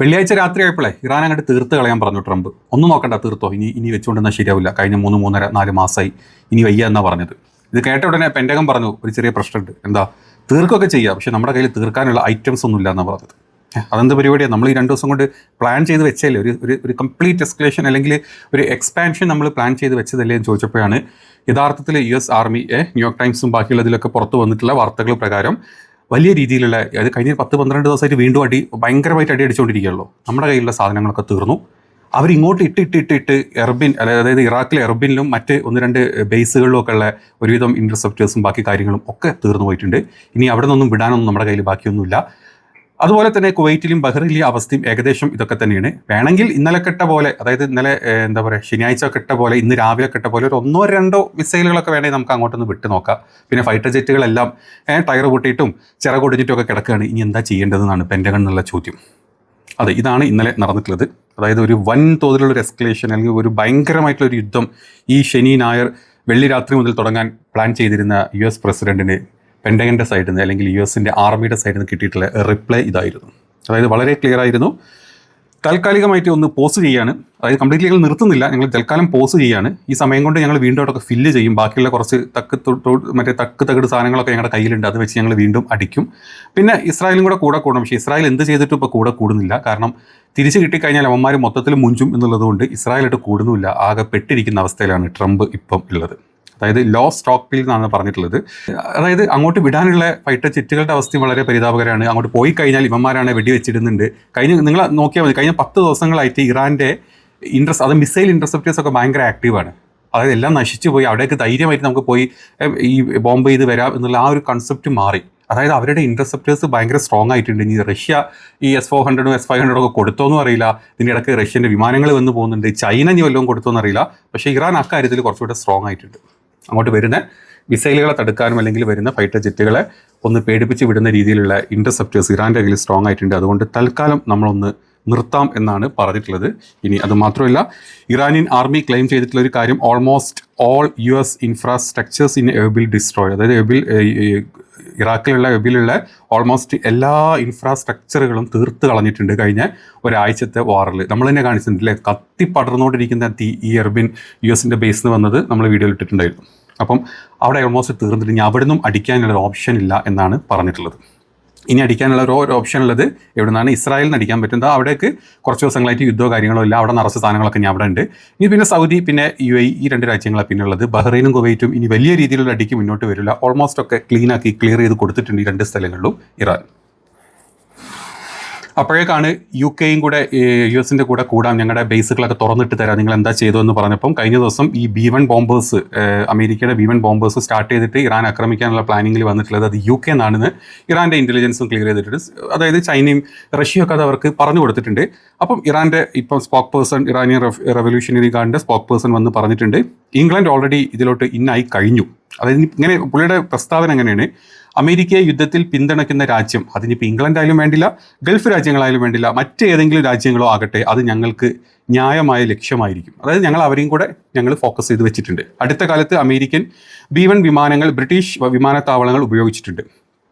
വെള്ളിയാഴ്ച രാത്രി ആയപ്പോഴേ ഇറാൻ അങ്ങോട്ട് തീർത്ത് കളയാൻ പറഞ്ഞു ട്രംപ്. ഒന്നും നോക്കണ്ട, തീർത്തോ, ഇനി വെച്ചുകൊണ്ടെന്നാൽ ശരിയാവില്ല, കഴിഞ്ഞ 3-4 മാസമായി, ഇനി വയ്യ എന്നാ പറഞ്ഞത്. ഇത് കേട്ട ഉടനെ പെൻറ്റഗൺ പറഞ്ഞു ഒരു ചെറിയ പ്രശ്നമുണ്ട്, എന്താ തീർക്കൊക്കെ ചെയ്യാം, പക്ഷെ നമ്മുടെ കയ്യിൽ തീർക്കാനുള്ള ഐറ്റംസ് ഒന്നും ഇല്ല എന്നാണ് പറഞ്ഞത്. അതെന്ത് പരിപാടിയാണ്? നമ്മൾ ഈ 2 ദിവസം കൊണ്ട് പ്ലാൻ ചെയ്ത് വെച്ചല്ലേ, ഒരു കംപ്ലീറ്റ് എസ്കലേഷൻ അല്ലെങ്കിൽ ഒരു എക്സ്പാൻഷൻ നമ്മൾ പ്ലാൻ ചെയ്ത് വെച്ചതല്ലേ എന്ന് ചോദിച്ചപ്പോഴാണ് യഥാർത്ഥത്തിൽ US ആർമി ന്യൂയോർക്ക് ടൈംസും ബാക്കിയുള്ളതിലൊക്കെ പുറത്ത് വന്നിട്ടുള്ള വാർത്തകൾ പ്രകാരം വലിയ രീതിയിലുള്ള, അത് കഴിഞ്ഞ 10-12 ദിവസമായിട്ട് വീണ്ടും ഭയങ്കരമായിട്ട് അടിച്ചുകൊണ്ടിരിക്കുകയുള്ളൂ. നമ്മുടെ കയ്യിലുള്ള സാധനങ്ങളൊക്കെ തീർന്നു. അവരിങ്ങോട്ട് ഇട്ട് എർബിൻ, അതായത് ഇറാഖിലെ എർബിനിലും മറ്റ് 1-2 ബേസുകളിലും ഒക്കെ ഉള്ള ഒരുവിധം ഇൻ്റർസെപ്റ്റേഴ്സും ബാക്കി കാര്യങ്ങളും ഒക്കെ തീർന്നു പോയിട്ടുണ്ട്. ഇനി അവിടെ നിന്നൊന്നും വിടാനൊന്നും നമ്മുടെ കയ്യിൽ ബാക്കിയൊന്നുമില്ല. അതുപോലെ തന്നെ കുവൈറ്റിലും ബഹ്റിനിലെ അവസ്ഥയും ഏകദേശം ഇതൊക്കെ തന്നെയാണ്. വേണമെങ്കിൽ ഇന്നലെ കെട്ട പോലെ, അതായത് ഇന്നലെ എന്താ പറയുക, ശനിയാഴ്ച കെട്ട പോലെ, ഇന്ന് രാവിലെ കെട്ട പോലെ ഒരു 1-2 മിസൈലുകളൊക്കെ വേണമെങ്കിൽ നമുക്ക് അങ്ങോട്ടൊന്ന് വിട്ട് നോക്കാം. പിന്നെ ഫൈറ്റർ ജെറ്റുകളെല്ലാം ടയർ പൊട്ടിയിട്ടും ചിറകൊടിഞ്ഞിട്ടും ഒക്കെ കിടക്കുകയാണ്. ഇനി എന്താ ചെയ്യേണ്ടതെന്നാണ് പെൻറ്റഗൺ എന്നുള്ള ചോദ്യം. അതെ, ഇതാണ് ഇന്നലെ നടന്നിട്ടുള്ളത്. അതായത് ഒരു വൻ തോതിലുള്ളൊരു എസ്കലേഷൻ അല്ലെങ്കിൽ ഒരു ഭയങ്കരമായിട്ടുള്ളൊരു യുദ്ധം ഈ ശനി ഞായർ വെള്ളി രാത്രി മുതൽ തുടങ്ങാൻ പ്ലാൻ ചെയ്തിരുന്ന US പ്രസിഡന്റിന് പെൻറ്റഗൻ്റെ സൈഡിൽ നിന്ന് അല്ലെങ്കിൽ US ആർമിയുടെ സൈഡിൽ നിന്ന് കിട്ടിയിട്ടുള്ള റിപ്ലൈ ഇതായിരുന്നു. അതായത് വളരെ ക്ലിയർ ആയിരുന്നു. താൽക്കാലികമായിട്ട് ഒന്ന് പോസ് ചെയ്യാണ്, അതായത് കംപ്ലീറ്റ്ലി ഞങ്ങൾ നിർത്തുന്നില്ല, ഞങ്ങൾ തൽക്കാലം പോസ് ചെയ്യാണ്. ഈ സമയം കൊണ്ട് ഞങ്ങൾ വീണ്ടും അവിടെയൊക്കെ ഫില്ല് ചെയ്യും. ബാക്കിയുള്ള കുറച്ച് തകിട് സാധനങ്ങളൊക്കെ ഞങ്ങളുടെ കയ്യിലുണ്ട്, അത് വെച്ച് ഞങ്ങൾ വീണ്ടും അടിക്കും. പിന്നെ ഇസ്രായേലും കൂടെ കൂടണം. പക്ഷേ ഇസ്രായേൽ എന്ത് ചെയ്തിട്ടും ഇപ്പോൾ കൂടെ കൂടുന്നില്ല. കാരണം തിരിച്ച് കിട്ടിക്കഴിഞ്ഞാൽ അവന്മാർ മൊത്തത്തിൽ മുഞ്ചും എന്നുള്ളതുകൊണ്ട് ഇസ്രായേലായിട്ട് കൂടുന്നുമില്ല. ആകെ പെട്ടിരിക്കുന്ന അവസ്ഥയിലാണ് ട്രംപ് ഇപ്പം ഉള്ളത്. അതായത് ലോ സ്റ്റോക്ക് പിൽ എന്നാണ് പറഞ്ഞിട്ടുള്ളത്. അതായത് അങ്ങോട്ട് വിടാനുള്ള ഫൈറ്റർ ജെറ്റുകളുടെ അവസ്ഥയും വളരെ പരിതാപകരമാണ്. അങ്ങോട്ട് പോയി കഴിഞ്ഞാൽ ഇവന്മാരാണ് വെടിവെച്ചിടുന്നുണ്ട്. നിങ്ങൾ നോക്കിയാൽ മതി, കഴിഞ്ഞ 10 ദിവസങ്ങളായിട്ട് ഇറാൻ്റെ അത് മിസൈൽ ഇൻ്റർസെപ്റ്റേഴ്സ് ഒക്കെ ഭയങ്കര ആക്റ്റീവാണ്. അതായത് എല്ലാം നശിച്ചു പോയി. അവിടേക്ക് ധൈര്യമായിട്ട് നമുക്ക് പോയി ഈ ബോംബ് ചെയ്ത് വരാം എന്നുള്ള ആ ഒരു കൺസെപ്റ്റ് മാറി. അതായത് അവരുടെ ഇൻ്റർസെപ്റ്റേഴ്സ് ഭയങ്കര സ്ട്രോങ് ആയിട്ടുണ്ട്. ഇനി റഷ്യ ഈ S-400 S-500 ഒക്കെ കൊടുത്തോന്നും അറിയില്ല. ഇതിൻ്റെ ഇടയ്ക്ക് റഷ്യൻ്റെ വിമാനങ്ങൾ വന്ന് പോകുന്നുണ്ട്. ചൈന ഇനി വല്ലതും കൊടുത്തോന്നും അറിയില്ല. പക്ഷേ ഇറാൻ അക്കാര്യത്തിൽ കുറച്ചുകൂടെ സ്ട്രോങ് ആയിട്ടുണ്ട്. അങ്ങോട്ട് വരുന്ന മിസൈലുകളെ തടുക്കാനും അല്ലെങ്കിൽ വരുന്ന ഫൈറ്റർ ജെറ്റുകളെ ഒന്ന് പേടിപ്പിച്ച് വിടുന്ന രീതിയിലുള്ള ഇൻ്റർസെപ്റ്റേഴ്സ് ഇറാൻ്റെ കയ്യിൽ സ്ട്രോങ് ആയിട്ടുണ്ട്. അതുകൊണ്ട് തൽക്കാലം നമ്മളൊന്ന് നിർത്താം എന്നാണ് പറഞ്ഞിട്ടുള്ളത്. ഇനി അത് മാത്രമല്ല, ഇറാനിയൻ ആർമി ക്ലെയിം ചെയ്തിട്ടുള്ള ഒരു കാര്യം, almost all US infrastructures in Erbil destroy. അതായത് ഇറാഖിലുള്ള എർബിലുള്ള ഓൾമോസ്റ്റ് എല്ലാ ഇൻഫ്രാസ്ട്രക്ചറുകളും തീർത്ത് കളഞ്ഞിട്ടുണ്ട് കഴിഞ്ഞ ഒരാഴ്ചത്തെ വാറിൽ. നമ്മൾ തന്നെ കാണിച്ചിട്ടുണ്ടല്ലേ, കത്തി പടർന്നുകൊണ്ടിരിക്കുന്ന തീ ഈ എർബിൻ US ബേസിൽ നിന്ന് വന്നത് നമ്മൾ വീഡിയോയിൽ ഇട്ടിട്ടുണ്ടായിരുന്നു. അപ്പം അവിടെ ഓൾമോസ്റ്റ് തീർന്നിട്ട് ഇനി അവിടെ നിന്നും അടിക്കാനുള്ള ഒരു ഓപ്ഷൻ ഇല്ല എന്നാണ് പറഞ്ഞിട്ടുള്ളത്. ഇനി അടിക്കാനുള്ള ഒരു ഓപ്ഷൻ ഉള്ളത് എവിടെ നിന്നാണ്? ഇസ്രായേലിൽ നിന്ന് അടിക്കാൻ പറ്റുന്നത്. അവിടേക്ക് കുറച്ച് ദിവസങ്ങളായിട്ട് യുദ്ധമോ കാര്യങ്ങളോ ഇല്ല. അവിടെ നിറച്ച സാധനങ്ങളൊക്കെ ഇനി അവിടെ ഉണ്ട്. ഇനി പിന്നെ സൗദി, പിന്നെ UAE, ഈ 2 രാജ്യങ്ങളാണ് പിന്നെ ഉള്ളത്. ബഹ്റൈനും കുവൈറ്റും ഇനി വലിയ രീതിയിലുള്ള അടിക്ക് മുന്നോട്ട് വരില്ല. ഓൾമോസ്റ്റ് ഒക്കെ ക്ലിയർ ചെയ്ത് കൊടുത്തിട്ടുണ്ട് ഈ 2 സ്ഥലങ്ങളിലും ഇറാൻ. അപ്പോഴേക്കാണ് UK കൂടെ US കൂടെ കൂടാൻ ഞങ്ങളുടെ ബേസുകളൊക്കെ തുറന്നിട്ട് തരാം, നിങ്ങൾ എന്താ ചെയ്തതെന്ന് പറഞ്ഞപ്പം കഴിഞ്ഞ ദിവസം ഈ B-1 ബോംബേഴ്സ്, അമേരിക്കയുടെ B-1 ബോംബേഴ്സ് സ്റ്റാർട്ട് ചെയ്തിട്ട് ഇറാൻ ആക്രമിക്കാനുള്ള പ്ലാനിങ്ങിൽ വന്നിട്ടുള്ളത് അത് UK എന്നാണെന്ന് ഇറാൻ്റെ ഇൻ്റലിജൻസും ക്ലിയർ ചെയ്തിട്ടുണ്ട്. അതായത് ചൈനയും റഷ്യയൊക്കെ അത് അവർക്ക് പറഞ്ഞു കൊടുത്തിട്ടുണ്ട്. അപ്പം ഇറാൻ്റെ ഇപ്പം സ്പോക്ക് പേഴ്സൺ, ഇറാനിയൻ റെവല്യൂഷണറി ഗാർഡിൻ്റെ സ്പോക്ക് പേഴ്സൺ വന്ന് പറഞ്ഞിട്ടുണ്ട് ഇംഗ്ലണ്ട് ഓൾറെഡി ഇതിലോട്ട് ഇന്നായി കഴിഞ്ഞു. അതായത് ഇങ്ങനെ പുള്ളിയുടെ പ്രസ്താവന എങ്ങനെയാണ്, അമേരിക്കയെ യുദ്ധത്തിൽ പിന്തുണയ്ക്കുന്ന രാജ്യം, അതിനിപ്പോൾ ഇംഗ്ലണ്ട് ആയാലും വേണ്ടില്ല, ഗൾഫ് രാജ്യങ്ങളായാലും വേണ്ടില്ല, മറ്റേതെങ്കിലും രാജ്യങ്ങളോ ആകട്ടെ, അത് ഞങ്ങൾക്ക് ന്യായമായ ലക്ഷ്യമായിരിക്കും. അതായത് ഞങ്ങൾ അവരെയും കൂടെ ഫോക്കസ് ചെയ്ത് വെച്ചിട്ടുണ്ട്. അടുത്ത കാലത്ത് അമേരിക്കൻ B-1 വിമാനങ്ങൾ ബ്രിട്ടീഷ് വിമാനത്താവളങ്ങൾ ഉപയോഗിച്ചിട്ടുണ്ട്.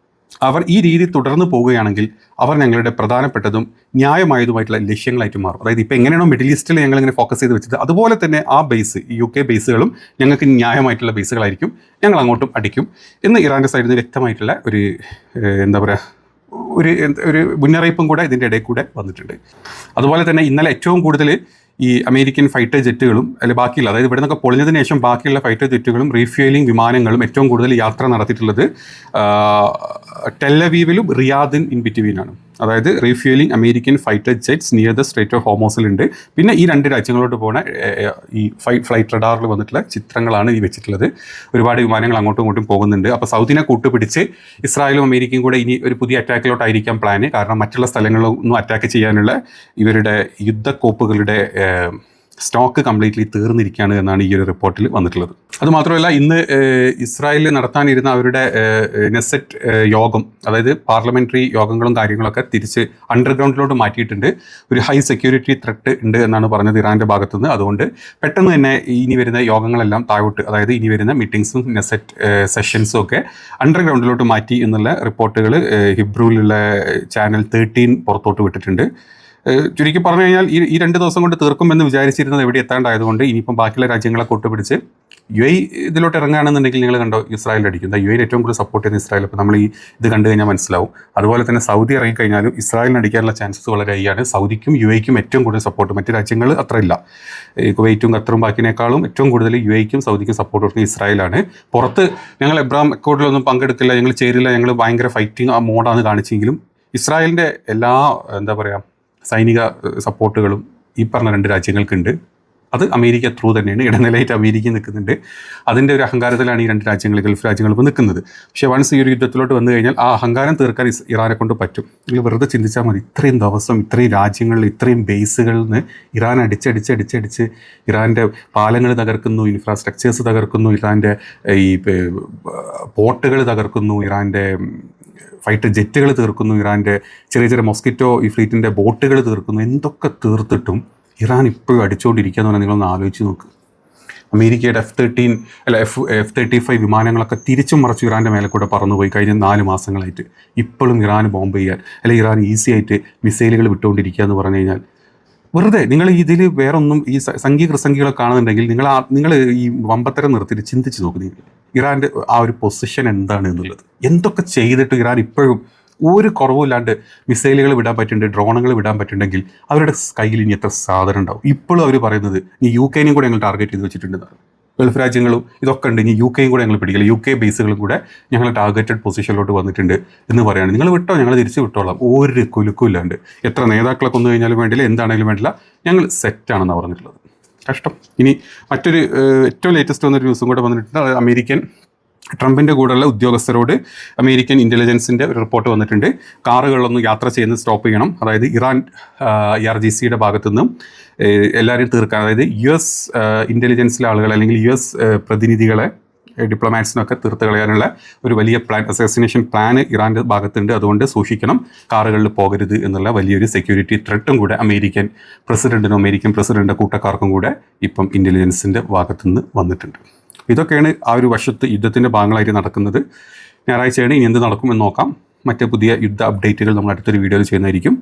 അവർ ഈ രീതി തുടർന്ന് പോവുകയാണെങ്കിൽ അവർ ഞങ്ങളുടെ പ്രധാനപ്പെട്ടതും ന്യായമായതുമായിട്ടുള്ള ലക്ഷ്യങ്ങളായിട്ട് മാറും. അതായത് ഇപ്പോൾ എങ്ങനെയാണോ മിഡിൽ ഈസ്റ്റിൽ ഞങ്ങളിങ്ങനെ ഫോക്കസ് ചെയ്ത് വെച്ചത്, അതുപോലെ തന്നെ ആ ബേസ് UK ബേസുകളും ഞങ്ങൾക്ക് ന്യായമായിട്ടുള്ള ബേസുകളായിരിക്കും, ഞങ്ങൾ അങ്ങോട്ടും അടിക്കും എന്ന് ഇറാൻ്റെ സൈഡിൽ നിന്ന് വ്യക്തമായിട്ടുള്ള ഒരു എന്താ പറയുക ഒരു മുന്നറിയിപ്പും കൂടെ ഇതിൻ്റെ ഇടയിൽ കൂടെ വന്നിട്ടുണ്ട്. അതുപോലെ തന്നെ ഇന്നലെ ഏറ്റവും കൂടുതൽ ഈ അമേരിക്കൻ ഫൈറ്റർ ജെറ്റുകളും അല്ലെങ്കിൽ ബാക്കിയുള്ള, അതായത് ഇവിടെ നിന്നൊക്കെ പൊളിഞ്ഞതിന് ശേഷം ബാക്കിയുള്ള ഫൈറ്റർ ജെറ്റുകളും റീഫ്യൂലിംഗ് വിമാനങ്ങളും ഏറ്റവും കൂടുതൽ യാത്ര നടത്തിയിട്ടുള്ളത് ടെല്ലവീവിലും റിയാദിൻ ഇൻ ബിറ്റ്വീനാണ്. അതായത് refuelling American fighter jets near the strait of ഹോർമസിലുണ്ട്. പിന്നെ ഈ 2 രാജ്യങ്ങളോട്ട് പോകുന്ന ഈ ഫ്ലൈറ്റ് റഡാറിൽ വന്നിട്ടുള്ള ചിത്രങ്ങളാണ് ഈ വെച്ചിട്ടുള്ളത്. ഒരുപാട് വിമാനങ്ങൾ അങ്ങോട്ടും ഇങ്ങോട്ടും പോകുന്നുണ്ട്. അപ്പോൾ സൗദിനെ കൂട്ടുപിടിച്ച് ഇസ്രായേലും അമേരിക്കയും കൂടെ ഇനി ഒരു പുതിയ അറ്റാക്കിലോട്ടായിരിക്കാം പ്ലാന്. കാരണം മറ്റുള്ള സ്ഥലങ്ങളിലൊന്നും അറ്റാക്ക് ചെയ്യാനുള്ള ഇവരുടെ യുദ്ധക്കോപ്പുകളുടെ സ്റ്റോക്ക് കംപ്ലീറ്റ്ലി തീർന്നിരിക്കുകയാണ് എന്നാണ് ഈ ഒരു റിപ്പോർട്ടിൽ വന്നിട്ടുള്ളത്. അതുമാത്രമല്ല, ഇന്ന് ഇസ്രായേലിൽ നടത്താനിരുന്ന അവരുടെ നെസറ്റ് യോഗം, അതായത് പാർലമെൻ്ററി യോഗങ്ങളും കാര്യങ്ങളൊക്കെ തിരിച്ച് അണ്ടർഗ്രൗണ്ടിലോട്ട് മാറ്റിയിട്ടുണ്ട്. ഒരു ഹൈ സെക്യൂരിറ്റി ത്രെട്ട് ഉണ്ട് എന്നാണ് പറഞ്ഞത് ഇറാൻ്റെ ഭാഗത്തുനിന്ന്. അതുകൊണ്ട് പെട്ടെന്ന് തന്നെ ഇനി വരുന്ന യോഗങ്ങളെല്ലാം താഴോട്ട്, അതായത് ഇനി വരുന്ന മീറ്റിംഗ്സും നെസറ്റ് സെഷൻസും ഒക്കെ അണ്ടർഗ്രൗണ്ടിലോട്ട് മാറ്റി എന്നുള്ള റിപ്പോർട്ടുകൾ ഹിബ്രൂവിലുള്ള ചാനൽ 13 പുറത്തോട്ട് വിട്ടിട്ടുണ്ട്. ചുരുക്കി പറഞ്ഞു കഴിഞ്ഞാൽ ഈ 2 ദിവസം കൊണ്ട് തീർക്കുമെന്ന് വിചാരിച്ചിരുന്നത് എവിടെ എത്താണ്ടായതുകൊണ്ട് ഇനിയിപ്പം ബാക്കിയുള്ള രാജ്യങ്ങളെ കൂട്ടുപിടിച്ച് UAE ഇതിലോട്ട് ഇറങ്ങുകയാണെന്നുണ്ടെങ്കിൽ നിങ്ങൾ കണ്ടോ ഇസ്രായേൽ അടിക്കും. UAE ഏറ്റവും കൂടുതൽ സപ്പോർട്ട് ചെയ്യുന്ന ഇസ്രായേൽ. അപ്പോൾ നമ്മൾ ഇത് കണ്ടു കഴിഞ്ഞാൽ മനസ്സിലാവും. അതുപോലെ തന്നെ സൗദി ഇറങ്ങിക്കഴിഞ്ഞാലും ഇസ്രായേലിന് അടിക്കാനുള്ള ചാൻസസ് വളരെ ഹൈയാണ്. സൗദിക്കും UAEക്കും ഏറ്റവും കൂടുതൽ സപ്പോർട്ട്, മറ്റ് രാജ്യങ്ങൾ അത്ര ഇല്ല. കുവൈറ്റും ഖത്തറും ബാക്കിനേക്കാളും ഏറ്റവും കൂടുതൽ UAEക്കും സൗദിക്കും സപ്പോർട്ട് കൊടുക്കുന്ന ഇസ്രായേലാണ്. പുറത്ത് ഞങ്ങൾ എബ്രാം അക്കോർഡിലൊന്നും പങ്കെടുക്കില്ല, ഞങ്ങൾ ചേരില്ല, ഞങ്ങൾ ഭയങ്കര ഫൈറ്റിംഗ് ആ മോഡാണ് കാണിച്ചെങ്കിലും ഇസ്രായേലിൻ്റെ എല്ലാ എന്താ പറയുക സൈനിക സപ്പോർട്ടുകളും ഈ പറഞ്ഞ 2 രാജ്യങ്ങൾക്കുണ്ട്. അത് അമേരിക്ക ത്രൂ തന്നെയാണ്. ഇടനിലയായിട്ട് അമേരിക്ക നിൽക്കുന്നുണ്ട്. അതിൻ്റെ ഒരു അഹങ്കാരത്തിലാണ് ഈ 2 രാജ്യങ്ങൾ, ഗൾഫ് രാജ്യങ്ങൾ ഇപ്പോൾ നിൽക്കുന്നത്. പക്ഷേ വൺസ് ഈ ഒരു യുദ്ധത്തിലോട്ട് വന്നു കഴിഞ്ഞാൽ ആ അഹങ്കാരം തീർക്കാൻ ഇറാനെ കൊണ്ട് പറ്റും. നിങ്ങൾ വെറുതെ ചിന്തിച്ചാൽ മതി. ഇത്രയും ദിവസം ഇത്രയും രാജ്യങ്ങളിൽ ഇത്രയും ബേസുകളിൽ നിന്ന് ഇറാൻ അടിച്ചടിച്ച് ഇറാൻ്റെ പാലങ്ങൾ തകർക്കുന്നു, ഇൻഫ്രാസ്ട്രക്ചേഴ്സ് തകർക്കുന്നു, ഇറാൻ്റെ ഈ പോർട്ടുകൾ തകർക്കുന്നു, ഇറാൻ്റെ ഫൈറ്റർ ജെറ്റുകൾ തീർക്കുന്നു, ഇറാൻ്റെ ചെറിയ മോസ്കിറ്റോ ഈ ഫ്ലീറ്റിൻ്റെ ബോട്ടുകൾ തീർക്കുന്നു. എന്തൊക്കെ തീർത്തിട്ടും ഇറാൻ ഇപ്പോഴും അടിച്ചുകൊണ്ടിരിക്കുക എന്ന് പറഞ്ഞാൽ നിങ്ങളൊന്ന് ആലോചിച്ച് നോക്ക്. അമേരിക്കയുടെ F-35 വിമാനങ്ങളൊക്കെ തിരിച്ചും മറിച്ച് ഇറാൻ്റെ മേലെ കൂടെ പറന്നുപോയി കഴിഞ്ഞ 4 മാസങ്ങളായിട്ട്. ഇപ്പോഴും ഇറാൻ ബോംബ് ചെയ്യാൻ അല്ലെങ്കിൽ ഇറാൻ ഈസി ആയിട്ട് മിസൈലുകൾ വിട്ടുകൊണ്ടിരിക്കുക എന്ന് പറഞ്ഞു കഴിഞ്ഞാൽ വെറുതെ നിങ്ങൾ ഇതിൽ വേറൊന്നും ഈ സംഖ്യകളെ കാണുന്നുണ്ടെങ്കിൽ നിങ്ങൾ ഈ വമ്പത്തരം നിർത്തിയിട്ട് ചിന്തിച്ച് നോക്ക്. ഇറാൻ്റെ ആ ഒരു പൊസിഷൻ എന്താണ് എന്നുള്ളത്. എന്തൊക്കെ ചെയ്തിട്ട് ഇറാൻ ഇപ്പോഴും ഒരു കുറവുമില്ലാണ്ട് മിസൈലുകൾ വിടാൻ പറ്റുന്നുണ്ട്, ഡ്രോണുകൾ വിടാൻ പറ്റുന്നുണ്ടെങ്കിൽ അവരുടെ കയ്യിൽ ഇനി എത്ര സാധനം ഉണ്ടാവും. ഇപ്പോഴും അവർ പറയുന്നത് ഈ UK കൂടെ ഞങ്ങൾ ടാർഗറ്റ് ചെയ്ത് വെച്ചിട്ടുണ്ടെന്നാണ്. ഗൾഫ് രാജ്യങ്ങളും ഇതൊക്കെ ഉണ്ട്, ഇനി UK കൂടെ ഞങ്ങൾ പിടിക്കില്ല, UK ബേസുകളും കൂടെ ഞങ്ങൾ ടാർഗറ്റഡ് പൊസിഷനിലോട്ട് വന്നിട്ടുണ്ട് എന്ന് പറയുകയാണ്. നിങ്ങൾ വിട്ടോ, ഞങ്ങൾ തിരിച്ച് വിട്ടോളാം, ഒരു കുലുക്കും ഇല്ലാണ്ട്. എത്ര നേതാക്കളെ കൊന്നു കഴിഞ്ഞാലും വേണ്ടില്ല, എന്താണെങ്കിലും വേണ്ടില്ല, ഞങ്ങൾ സെറ്റാണെന്നാണ് പറഞ്ഞിട്ടുള്ളത്. കഷ്ടം. ഇനി മറ്റൊരു ഏറ്റവും ലേറ്റസ്റ്റ് വന്നൊരു ന്യൂസും കൂടെ വന്നിട്ടുണ്ട്. ട്രംപിൻ്റെ കൂടെയുള്ള ഉദ്യോഗസ്ഥരോട് അമേരിക്കൻ ഇൻ്റലിജൻസിൻ്റെ ഒരു റിപ്പോർട്ട് വന്നിട്ടുണ്ട്. കാറുകളിലൊന്നും യാത്ര ചെയ്യുന്നത് സ്റ്റോപ്പ് ചെയ്യണം. അതായത് ഇറാൻ IRGCയുടെ ഭാഗത്തുനിന്നും എല്ലാവരെയും തീർക്കാൻ, അതായത് US ഇൻ്റലിജൻസിലെ ആളുകൾ അല്ലെങ്കിൽ US പ്രതിനിധികളെ, ഡിപ്ലോമാറ്റ്സിനൊക്കെ തീർത്ത് കളയാനുള്ള ഒരു വലിയ അസാസിനേഷൻ പ്ലാൻ ഇറാൻ്റെ ഭാഗത്തുണ്ട്. അതുകൊണ്ട് സൂക്ഷിക്കണം, കാറുകളിൽ പോകരുത് എന്നുള്ള വലിയൊരു സെക്യൂരിറ്റി ത്രെട്ടും കൂടെ അമേരിക്കൻ പ്രസിഡൻറ്റിൻ്റെ കൂട്ടക്കാർക്കും കൂടെ ഇപ്പം ഇൻ്റലിജൻസിൻ്റെ ഭാഗത്തുനിന്ന് വന്നിട്ടുണ്ട്. ഇതൊക്കെയാണ് ആ ഒരു വശത്ത് യുദ്ധത്തിൻ്റെ ഭാഗങ്ങളായിട്ട് നടക്കുന്നത്. ഞായറാഴ്ചയാണ് ഇനി എന്ത് നടക്കുമെന്ന് നോക്കാം. മറ്റ് പുതിയ യുദ്ധ അപ്ഡേറ്റുകൾ നമ്മൾ അടുത്തൊരു വീഡിയോയിൽ ചെയ്യുന്നതായിരിക്കും.